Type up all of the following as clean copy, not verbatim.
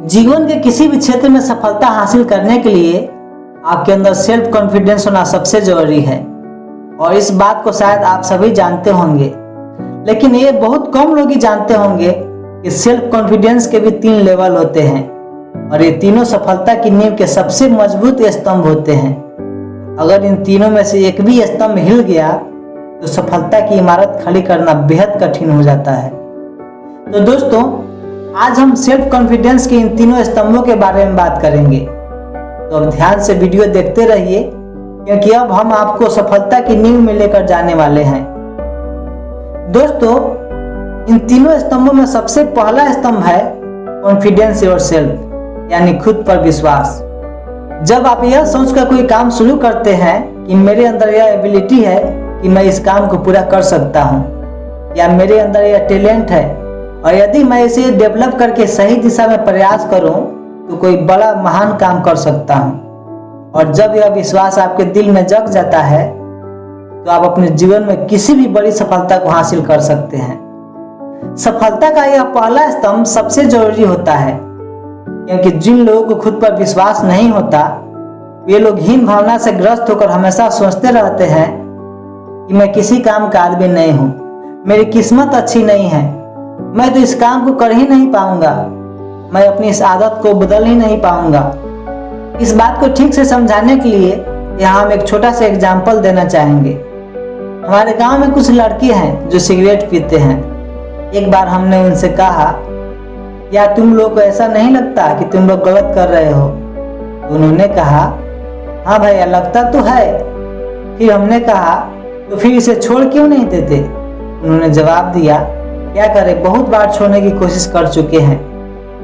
जीवन के किसी भी क्षेत्र में सफलता हासिल करने के लिए आपके अंदर सेल्फ कॉन्फिडेंस होना सबसे जरूरी है। और इस बात को शायद आप सभी जानते होंगे, लेकिन ये बहुत कम लोग ही जानते होंगे कि सेल्फ कॉन्फिडेंस के भी 3 लेवल होते हैं और ये तीनों सफलता की नींव के सबसे मजबूत स्तंभ होते हैं। अगर इन तीनों में से एक भी स्तंभ हिल गया तो सफलता की इमारत खड़ी करना बेहद कठिन हो जाता है। तो दोस्तों, आज हम सेल्फ कॉन्फिडेंस के इन तीनों स्तंभों के बारे में बात करेंगे, तो अब ध्यान से वीडियो देखते रहिए, क्योंकि अब हम आपको सफलता की नींव में लेकर जाने वाले हैं। दोस्तों, इन तीनों स्तंभों में सबसे पहला स्तंभ है कॉन्फिडेंस योरसेल्फ, यानी खुद पर विश्वास। जब आप यह सोचकर कोई काम शुरू करते हैं कि मेरे अंदर यह एबिलिटी है कि मैं इस काम को पूरा कर सकता हूँ, या मेरे अंदर यह टैलेंट है और यदि मैं इसे डेवलप करके सही दिशा में प्रयास करूं तो कोई बड़ा महान काम कर सकता हूं। और जब यह विश्वास आपके दिल में जग जाता है तो आप अपने जीवन में किसी भी बड़ी सफलता को हासिल कर सकते हैं। सफलता का यह पहला स्तंभ सबसे जरूरी होता है, क्योंकि जिन लोगों को खुद पर विश्वास नहीं होता वे लोग हीन भावना से ग्रस्त होकर हमेशा सोचते रहते हैं कि मैं किसी काम का आदमी नहीं हूँ, मेरी किस्मत अच्छी नहीं है, मैं तो इस काम को कर ही नहीं पाऊंगा, मैं अपनी इस आदत को बदल ही नहीं पाऊंगा। इस बात को ठीक से समझाने के लिए यहाँ हम एक छोटा सा एग्जाम्पल देना चाहेंगे। हमारे गांव में कुछ लड़के हैं जो सिगरेट पीते हैं। एक बार हमने उनसे कहा, या तुम लोग को ऐसा नहीं लगता कि तुम लोग गलत कर रहे हो? तो उन्होंने कहा, हाँ भैया, लगता तो है। फिर हमने कहा, तो फिर इसे छोड़ क्यों नहीं देते? उन्होंने जवाब दिया, क्या करें, बहुत बार छोड़ने की कोशिश कर चुके हैं,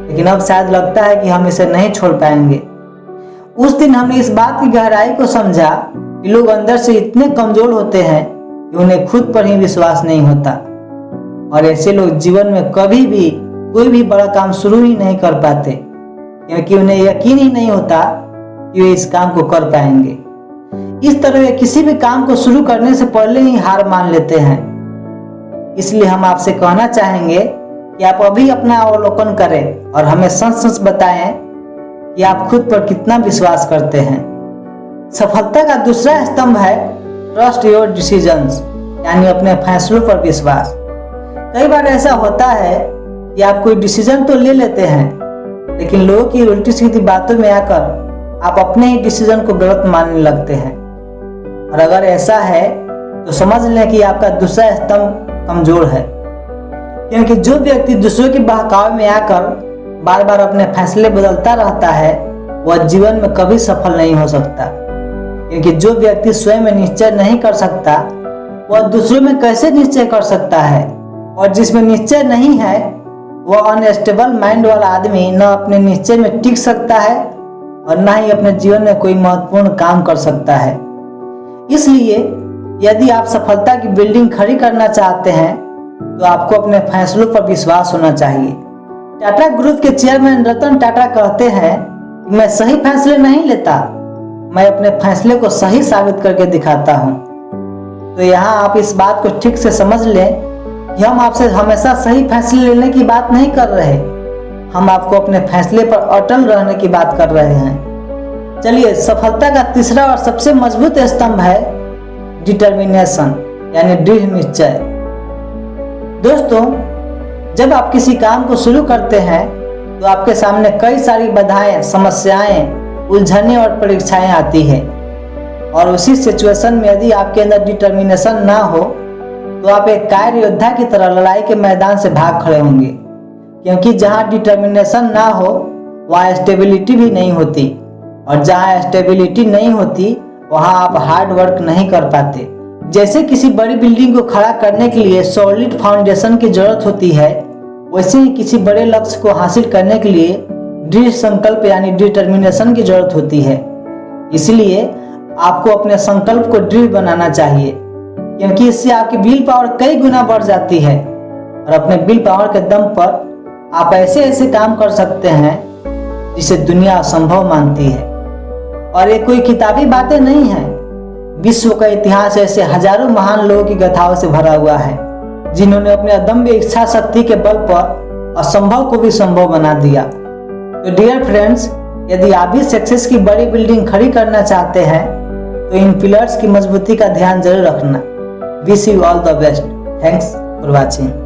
लेकिन अब शायद लगता है कि हम इसे नहीं छोड़ पाएंगे। उस दिन हमने इस बात की गहराई को समझा कि लोग अंदर से इतने कमजोर होते हैं कि उन्हें खुद पर ही विश्वास नहीं होता, और ऐसे लोग जीवन में कभी भी कोई भी बड़ा काम शुरू ही नहीं कर पाते, क्योंकि उन्हें यकीन ही नहीं होता कि वे इस काम को कर पाएंगे। इस तरह वे किसी भी काम को शुरू करने से पहले ही हार मान लेते हैं। इसलिए हम आपसे कहना चाहेंगे कि आप अभी अपना अवलोकन करें और हमें सच सच बताएं कि आप खुद पर कितना विश्वास करते हैं। सफलता का दूसरा स्तंभ है ट्रस्ट योर डिसीजंस, यानी अपने फैसलों पर विश्वास। कई बार ऐसा होता है कि आप कोई डिसीजन तो ले लेते हैं, लेकिन लोगों की उल्टी सीधी बातों में आकर आप अपने ही डिसीजन को गलत मानने लगते हैं। और अगर ऐसा है तो समझ लें कि आपका दूसरा स्तंभ कमजोर है, क्योंकि जो व्यक्ति दूसरों के बहकावे में आकर बार बार अपने फैसले बदलता रहता है वह जीवन में कभी सफल नहीं हो सकता। क्योंकि जो व्यक्ति स्वयं में निश्चय नहीं कर सकता वह दूसरों में कैसे निश्चय कर सकता है? और जिसमें निश्चय नहीं है वह अनस्टेबल माइंड वाला आदमी न अपने निश्चय में टिक सकता है और न ही अपने जीवन में कोई महत्वपूर्ण काम कर सकता है। इसलिए यदि आप सफलता की बिल्डिंग खड़ी करना चाहते हैं तो आपको अपने फैसलों पर विश्वास होना चाहिए। टाटा ग्रुप के चेयरमैन रतन टाटा कहते हैं कि मैं सही फैसले नहीं लेता, मैं अपने फैसले को सही साबित करके दिखाता हूँ। तो यहाँ आप इस बात को ठीक से समझ लें कि हम आपसे हमेशा सही फैसले लेने की बात नहीं कर रहे, हम आपको अपने फैसले पर अटल रहने की बात कर रहे हैं। चलिए, सफलता का तीसरा और सबसे मजबूत स्तंभ है डिटर्मिनेशन, यानी दृढ़ निश्चय। दोस्तों, जब आप किसी काम को शुरू करते हैं तो आपके सामने कई सारी बाधाएं, समस्याएं, उलझनें और परीक्षाएं आती हैं। और उसी सिचुएशन में यदि आपके अंदर डिटर्मिनेशन ना हो तो आप एक कायर योद्धा की तरह लड़ाई के मैदान से भाग खड़े होंगे, क्योंकि जहां डिटर्मिनेशन ना हो वहां स्टेबिलिटी भी नहीं होती, और जहां स्टेबिलिटी नहीं होती वहां आप हार्ड वर्क नहीं कर पाते। जैसे किसी बड़ी बिल्डिंग को खड़ा करने के लिए सॉलिड फाउंडेशन की जरूरत होती है, वैसे ही किसी बड़े लक्ष्य को हासिल करने के लिए दृढ़ संकल्प यानी डिटर्मिनेशन की जरूरत होती है। इसलिए आपको अपने संकल्प को दृढ़ बनाना चाहिए, क्योंकि इससे आपकी विल पावर कई गुना बढ़ जाती है, और अपने विल पावर के दम पर आप ऐसे ऐसे काम कर सकते हैं जिसे दुनिया असंभव मानती है। और ये कोई किताबी बातें नहीं है, विश्व का इतिहास ऐसे हजारों महान लोगों की गाथाओं से भरा हुआ है जिन्होंने अपने अदम्य इच्छा शक्ति के बल पर असंभव को भी संभव बना दिया। तो डियर फ्रेंड्स, यदि आप भी सक्सेस की बड़ी बिल्डिंग खड़ी करना चाहते हैं तो इन पिलर्स की मजबूती का ध्यान जरूर रखना। Wish you all the best. Thanks for watching.